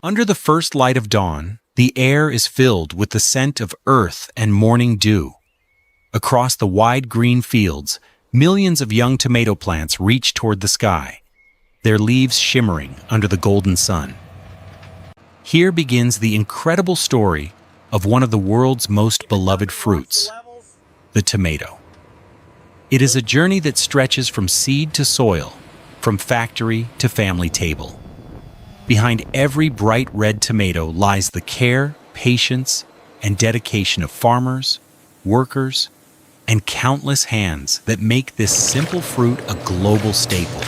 Under the first light of dawn, the air is filled with the scent of earth and morning dew. Across the wide green fields, millions of young tomato plants reach toward the sky, their leaves shimmering under the golden sun. Here begins the incredible story of one of the world's most beloved fruits, the tomato. It is a journey that stretches from seed to soil, from factory to family table. Behind every bright red tomato lies the care, patience, and dedication of farmers, workers, and countless hands that make this simple fruit a global staple.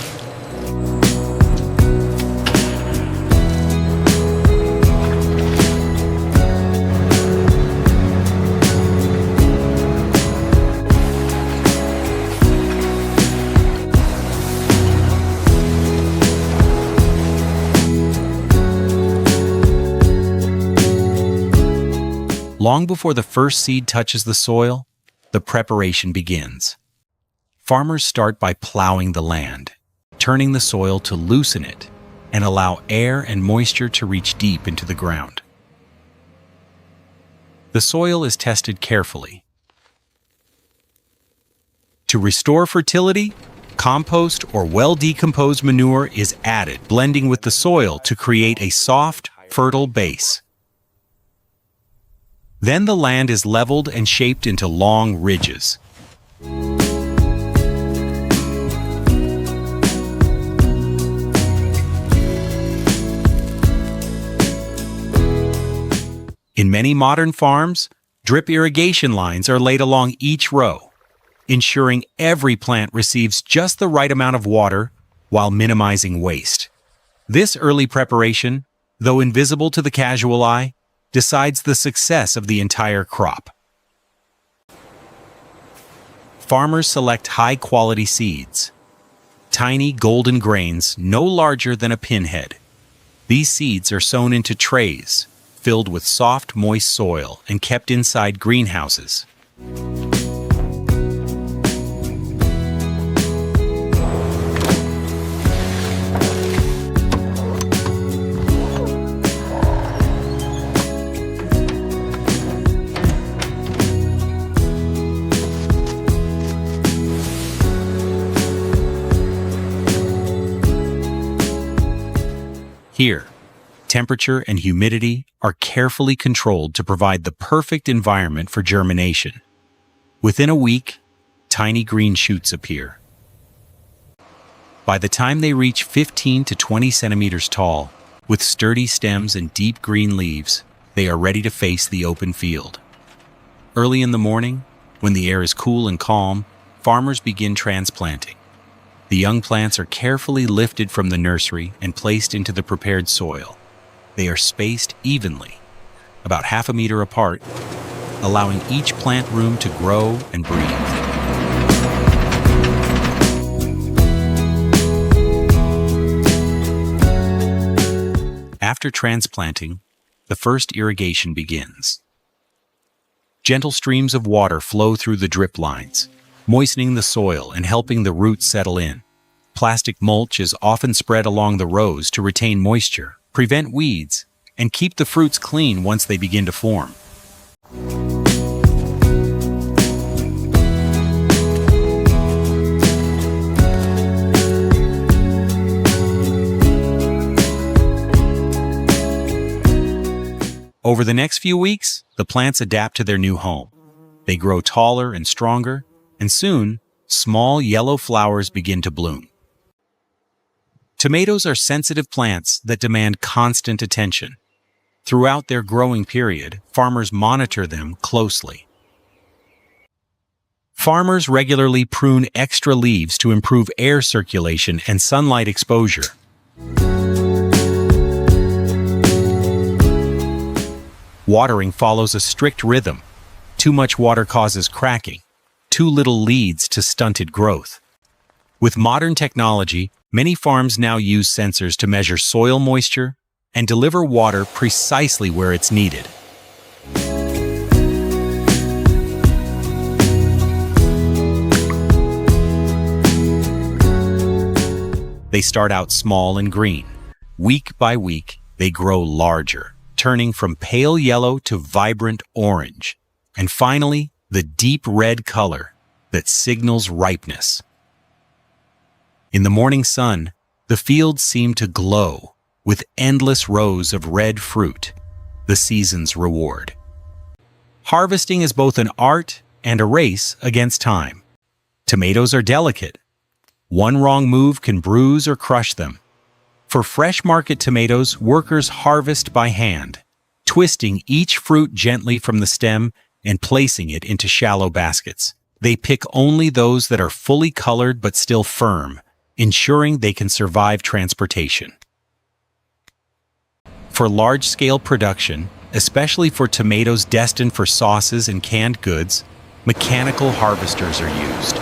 Long before the first seed touches the soil, the preparation begins. Farmers start by plowing the land, turning the soil to loosen it and allow air and moisture to reach deep into the ground. The soil is tested carefully. To restore fertility, compost or well-decomposed manure is added, blending with the soil to create a soft, fertile base. Then the land is leveled and shaped into long ridges. In many modern farms, drip irrigation lines are laid along each row, ensuring every plant receives just the right amount of water while minimizing waste. This early preparation, though invisible to the casual eye, decides the success of the entire crop. Farmers select high-quality seeds, tiny golden grains no larger than a pinhead. These seeds are sown into trays, filled with soft, moist soil and kept inside greenhouses. Here, temperature and humidity are carefully controlled to provide the perfect environment for germination. Within a week, tiny green shoots appear. By the time they reach 15 to 20 centimeters tall, with sturdy stems and deep green leaves, they are ready to face the open field. Early in the morning, when the air is cool and calm, farmers begin transplanting. The young plants are carefully lifted from the nursery and placed into the prepared soil. They are spaced evenly, about half a meter apart, allowing each plant room to grow and breathe. After transplanting, the first irrigation begins. Gentle streams of water flow through the drip lines, moistening the soil and helping the roots settle in. Plastic mulch is often spread along the rows to retain moisture, prevent weeds, and keep the fruits clean once they begin to form. Over the next few weeks, the plants adapt to their new home. They grow taller and stronger, and soon, small yellow flowers begin to bloom. Tomatoes are sensitive plants that demand constant attention. Throughout their growing period, farmers monitor them closely. Farmers regularly prune extra leaves to improve air circulation and sunlight exposure. Watering follows a strict rhythm. Too much water causes cracking. Too little leads to stunted growth. With modern technology, many farms now use sensors to measure soil moisture and deliver water precisely where it's needed. They start out small and green. Week by week, They grow larger, turning from pale yellow to vibrant orange, and finally, the deep red color that signals ripeness. In the morning sun, the fields seem to glow with endless rows of red fruit, the season's reward. Harvesting is both an art and a race against time. Tomatoes are delicate. One wrong move can bruise or crush them. For fresh market tomatoes, workers harvest by hand, twisting each fruit gently from the stem and placing it into shallow baskets. They pick only those that are fully colored but still firm, ensuring they can survive transportation. For large-scale production, especially for tomatoes destined for sauces and canned goods, mechanical harvesters are used.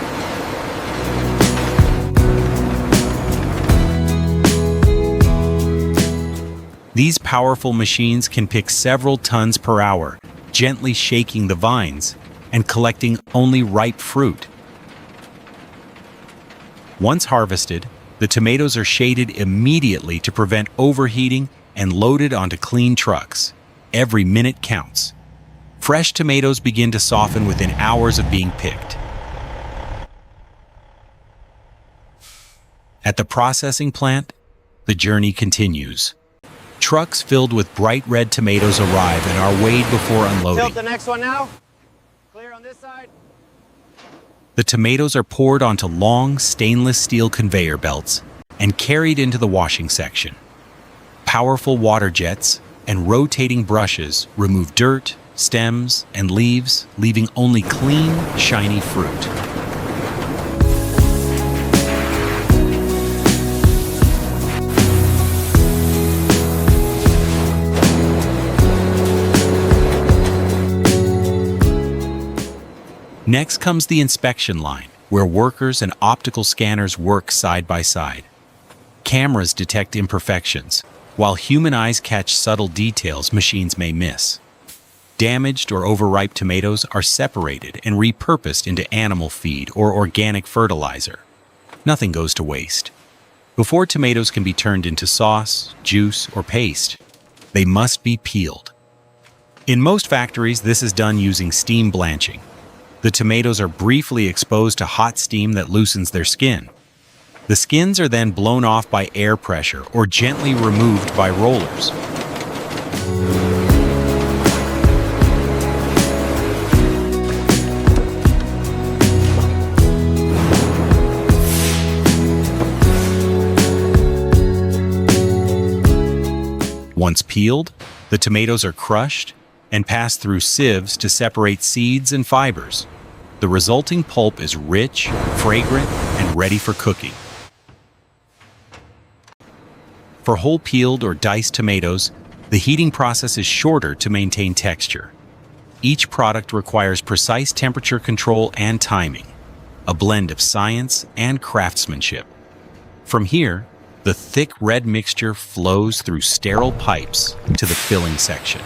These powerful machines can pick several tons per hour, gently shaking the vines and collecting only ripe fruit. Once harvested, the tomatoes are shaded immediately to prevent overheating and loaded onto clean trucks. Every minute counts. Fresh tomatoes begin to soften within hours of being picked. At the processing plant, the journey continues. Trucks filled with bright red tomatoes arrive and are weighed before unloading. Tilt the next one now. Clear on this side. The tomatoes are poured onto long stainless steel conveyor belts and carried into the washing section. Powerful water jets and rotating brushes remove dirt, stems, and leaves, leaving only clean, shiny fruit. Next comes the inspection line, where workers and optical scanners work side by side. Cameras detect imperfections, while human eyes catch subtle details machines may miss. Damaged or overripe tomatoes are separated and repurposed into animal feed or organic fertilizer. Nothing goes to waste. Before tomatoes can be turned into sauce, juice, or paste, they must be peeled. In most factories, this is done using steam blanching. The tomatoes are briefly exposed to hot steam that loosens their skin. The skins are then blown off by air pressure or gently removed by rollers. Once peeled, the tomatoes are crushed and pass through sieves to separate seeds and fibers. The resulting pulp is rich, fragrant, and ready for cooking. For whole peeled or diced tomatoes, the heating process is shorter to maintain texture. Each product requires precise temperature control and timing, a blend of science and craftsmanship. From here, the thick red mixture flows through sterile pipes to the filling section.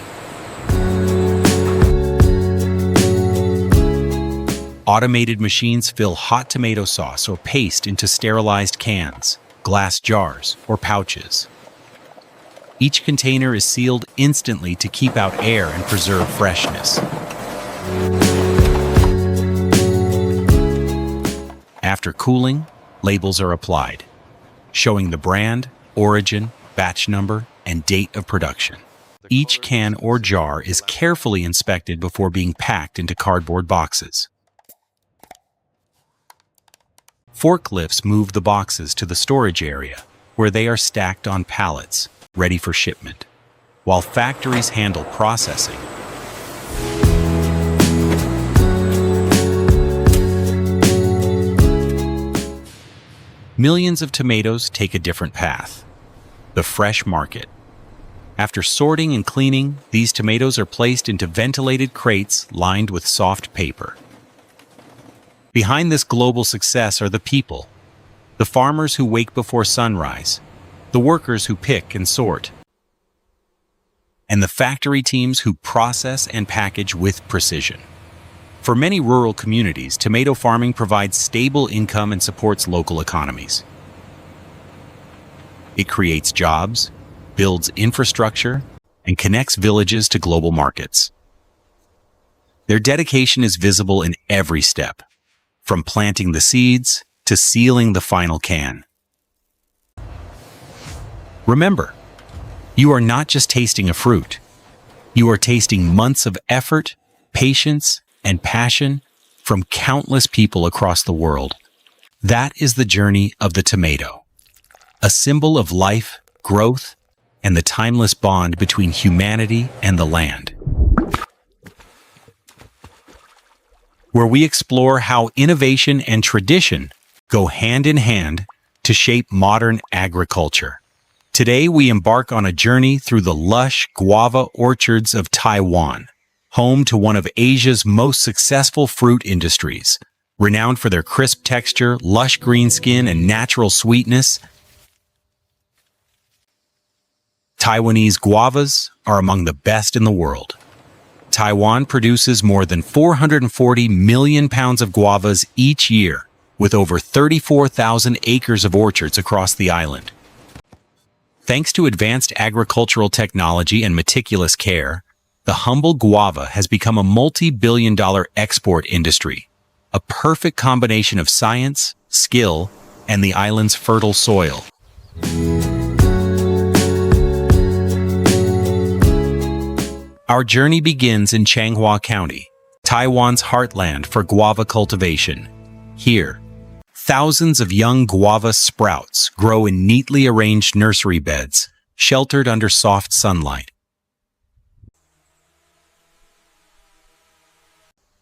Automated machines fill hot tomato sauce or paste into sterilized cans, glass jars, or pouches. Each container is sealed instantly to keep out air and preserve freshness. After cooling, labels are applied, showing the brand, origin, batch number, and date of production. Each can or jar is carefully inspected before being packed into cardboard boxes. Forklifts move the boxes to the storage area, where they are stacked on pallets, ready for shipment, while factories handle processing. Millions of tomatoes take a different path. The fresh market. After sorting and cleaning, these tomatoes are placed into ventilated crates lined with soft paper. Behind this global success are the people, the farmers who wake before sunrise, the workers who pick and sort, and the factory teams who process and package with precision. For many rural communities, tomato farming provides stable income and supports local economies. It creates jobs, builds infrastructure, and connects villages to global markets. Their dedication is visible in every step, from planting the seeds to sealing the final can. Remember, you are not just tasting a fruit. You are tasting months of effort, patience, and passion from countless people across the world. That is the journey of the tomato, a symbol of life, growth, and the timeless bond between humanity and the land. Where we explore how innovation and tradition go hand in hand to shape modern agriculture. Today, we embark on a journey through the lush guava orchards of Taiwan, home to one of Asia's most successful fruit industries. Renowned for their crisp texture, lush green skin, and natural sweetness, Taiwanese guavas are among the best in the world. Taiwan produces more than 440 million pounds of guavas each year, with over 34,000 acres of orchards across the island. Thanks to advanced agricultural technology and meticulous care, the humble guava has become a multi-billion-dollar export industry, a perfect combination of science, skill, and the island's fertile soil. Our journey begins in Changhua County, Taiwan's heartland for guava cultivation. Here, thousands of young guava sprouts grow in neatly arranged nursery beds, sheltered under soft sunlight.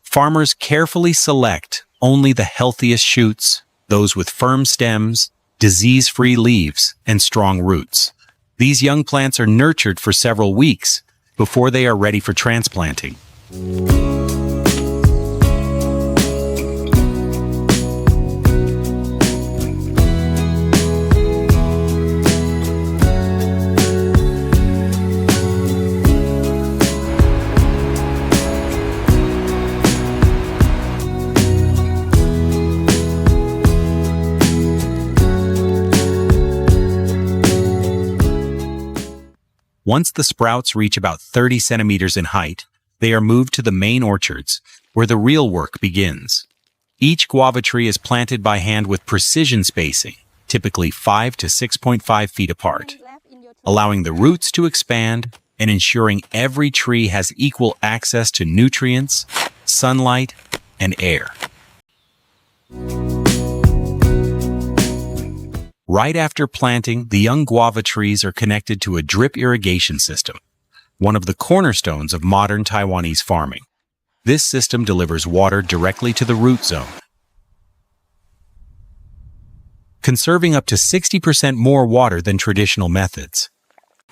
Farmers carefully select only the healthiest shoots, those with firm stems, disease-free leaves, and strong roots. These young plants are nurtured for several weeks before they are ready for transplanting. Once the sprouts reach about 30 centimeters in height, they are moved to the main orchards, where the real work begins. Each guava tree is planted by hand with precision spacing, typically 5 to 6.5 feet apart, allowing the roots to expand and ensuring every tree has equal access to nutrients, sunlight, and air. Right after planting, the young guava trees are connected to a drip irrigation system, one of the cornerstones of modern Taiwanese farming. This system delivers water directly to the root zone, conserving up to 60% more water than traditional methods.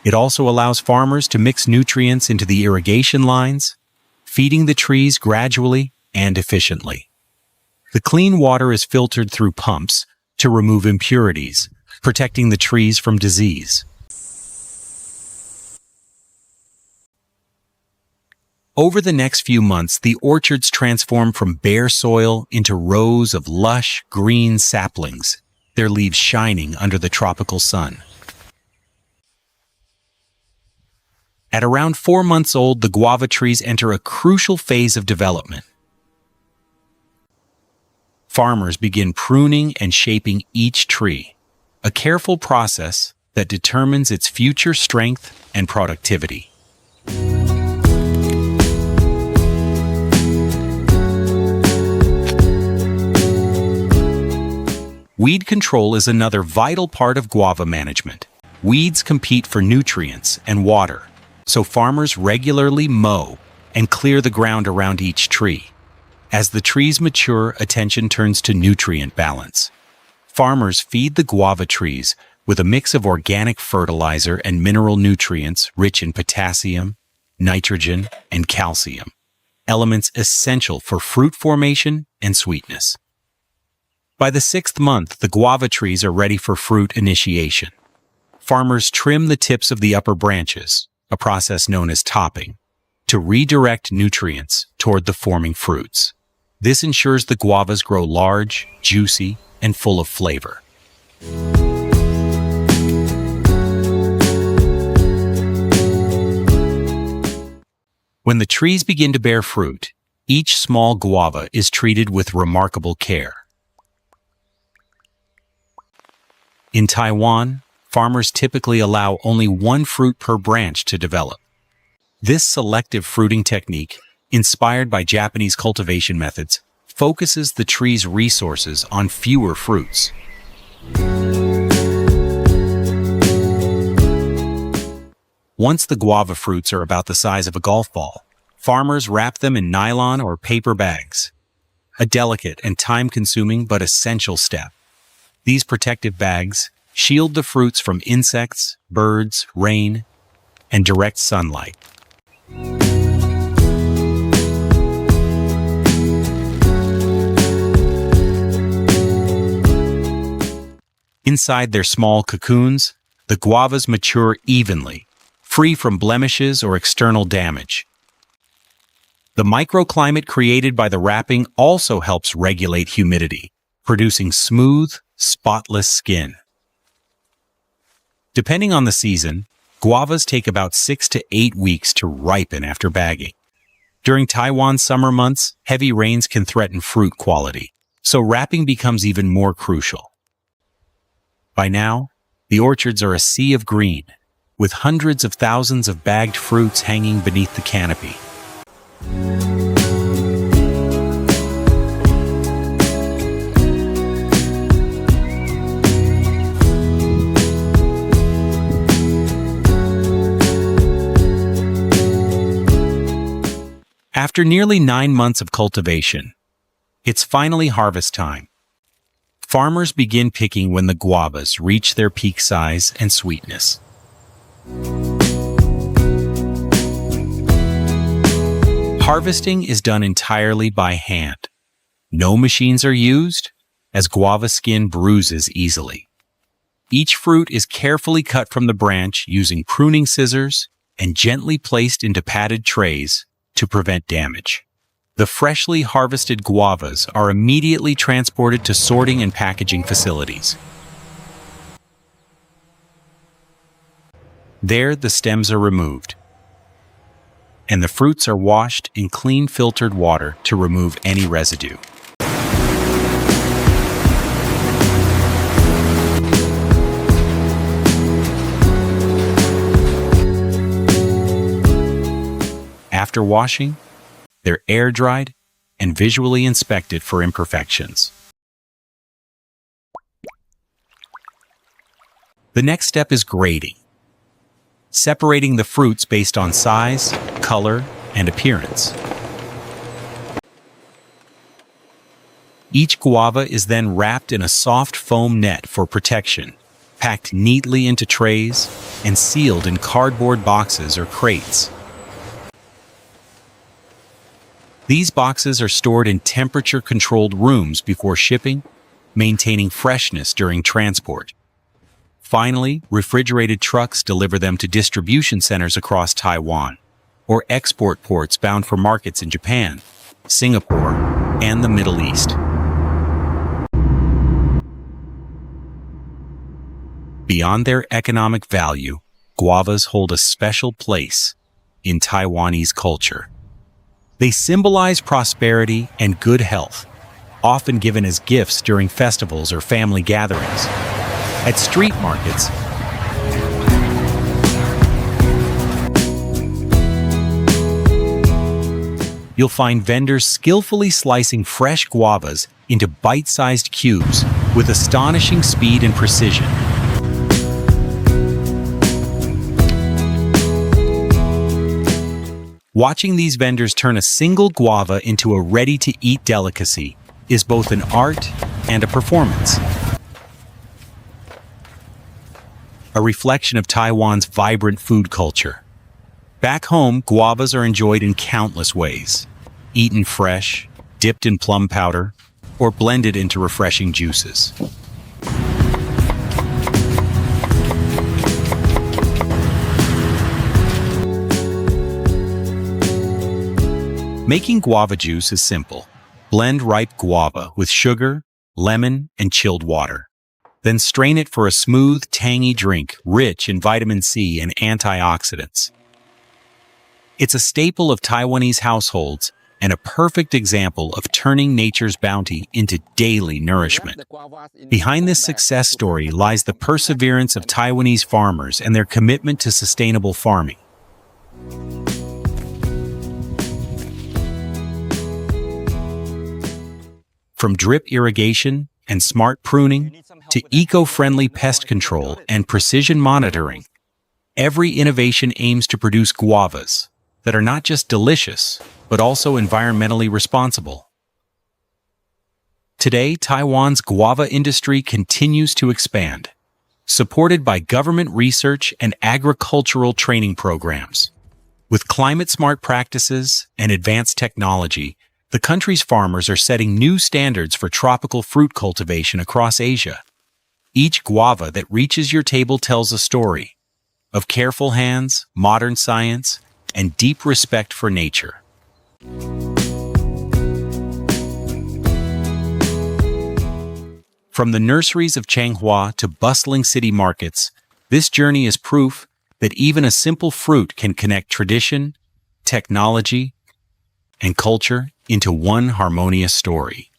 It also allows farmers to mix nutrients into the irrigation lines, feeding the trees gradually and efficiently. The clean water is filtered through pumps to remove impurities, protecting the trees from disease. Over the next few months, the orchards transform from bare soil into rows of lush, green saplings, their leaves shining under the tropical sun. At around 4 months old, the guava trees enter a crucial phase of development. Farmers begin pruning and shaping each tree, a careful process that determines its future strength and productivity. Weed control is another vital part of guava management. Weeds compete for nutrients and water, so farmers regularly mow and clear the ground around each tree. As the trees mature, attention turns to nutrient balance. Farmers feed the guava trees with a mix of organic fertilizer and mineral nutrients rich in potassium, nitrogen, and calcium, elements essential for fruit formation and sweetness. By the 6th month, the guava trees are ready for fruit initiation. Farmers trim the tips of the upper branches, a process known as topping, to redirect nutrients toward the forming fruits. This ensures the guavas grow large, juicy, and full of flavor. When the trees begin to bear fruit, each small guava is treated with remarkable care. In Taiwan, farmers typically allow only one fruit per branch to develop. This selective fruiting technique, inspired by Japanese cultivation methods, focuses the tree's resources on fewer fruits. Once the guava fruits are about the size of a golf ball, farmers wrap them in nylon or paper bags. A delicate and time-consuming but essential step. These protective bags shield the fruits from insects, birds, rain, and direct sunlight. Inside their small cocoons, the guavas mature evenly, free from blemishes or external damage. The microclimate created by the wrapping also helps regulate humidity, producing smooth, spotless skin. Depending on the season, guavas take about 6 to 8 weeks to ripen after bagging. During Taiwan's summer months, heavy rains can threaten fruit quality, so wrapping becomes even more crucial. By now, the orchards are a sea of green, with hundreds of thousands of bagged fruits hanging beneath the canopy. After nearly 9 months of cultivation, it's finally harvest time. Farmers begin picking when the guavas reach their peak size and sweetness. Harvesting is done entirely by hand. No machines are used, as guava skin bruises easily. Each fruit is carefully cut from the branch using pruning scissors and gently placed into padded trays to prevent damage. The freshly harvested guavas are immediately transported to sorting and packaging facilities. There, the stems are removed, and the fruits are washed in clean filtered water to remove any residue. After washing, they're air-dried and visually inspected for imperfections. The next step is grading, separating the fruits based on size, color, and appearance. Each guava is then wrapped in a soft foam net for protection, packed neatly into trays, and sealed in cardboard boxes or crates. These boxes are stored in temperature-controlled rooms before shipping, maintaining freshness during transport. Finally, refrigerated trucks deliver them to distribution centers across Taiwan, or export ports bound for markets in Japan, Singapore, and the Middle East. Beyond their economic value, guavas hold a special place in Taiwanese culture. They symbolize prosperity and good health, often given as gifts during festivals or family gatherings. At street markets, you'll find vendors skillfully slicing fresh guavas into bite-sized cubes with astonishing speed and precision. Watching these vendors turn a single guava into a ready-to-eat delicacy is both an art and a performance. A reflection of Taiwan's vibrant food culture. Back home, guavas are enjoyed in countless ways. Eaten fresh, dipped in plum powder, or blended into refreshing juices. Making guava juice is simple. Blend ripe guava with sugar, lemon, and chilled water. Then strain it for a smooth, tangy drink rich in vitamin C and antioxidants. It's a staple of Taiwanese households and a perfect example of turning nature's bounty into daily nourishment. Behind this success story lies the perseverance of Taiwanese farmers and their commitment to sustainable farming. From drip irrigation and smart pruning to eco-friendly pest control and precision monitoring, every innovation aims to produce guavas that are not just delicious, but also environmentally responsible. Today, Taiwan's guava industry continues to expand, supported by government research and agricultural training programs. With climate-smart practices and advanced technology, the country's farmers are setting new standards for tropical fruit cultivation across Asia. Each guava that reaches your table tells a story of careful hands, modern science, and deep respect for nature. From the nurseries of Changhua to bustling city markets, this journey is proof that even a simple fruit can connect tradition, technology, and culture into one harmonious story.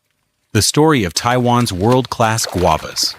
The story of Taiwan's world-class guavas.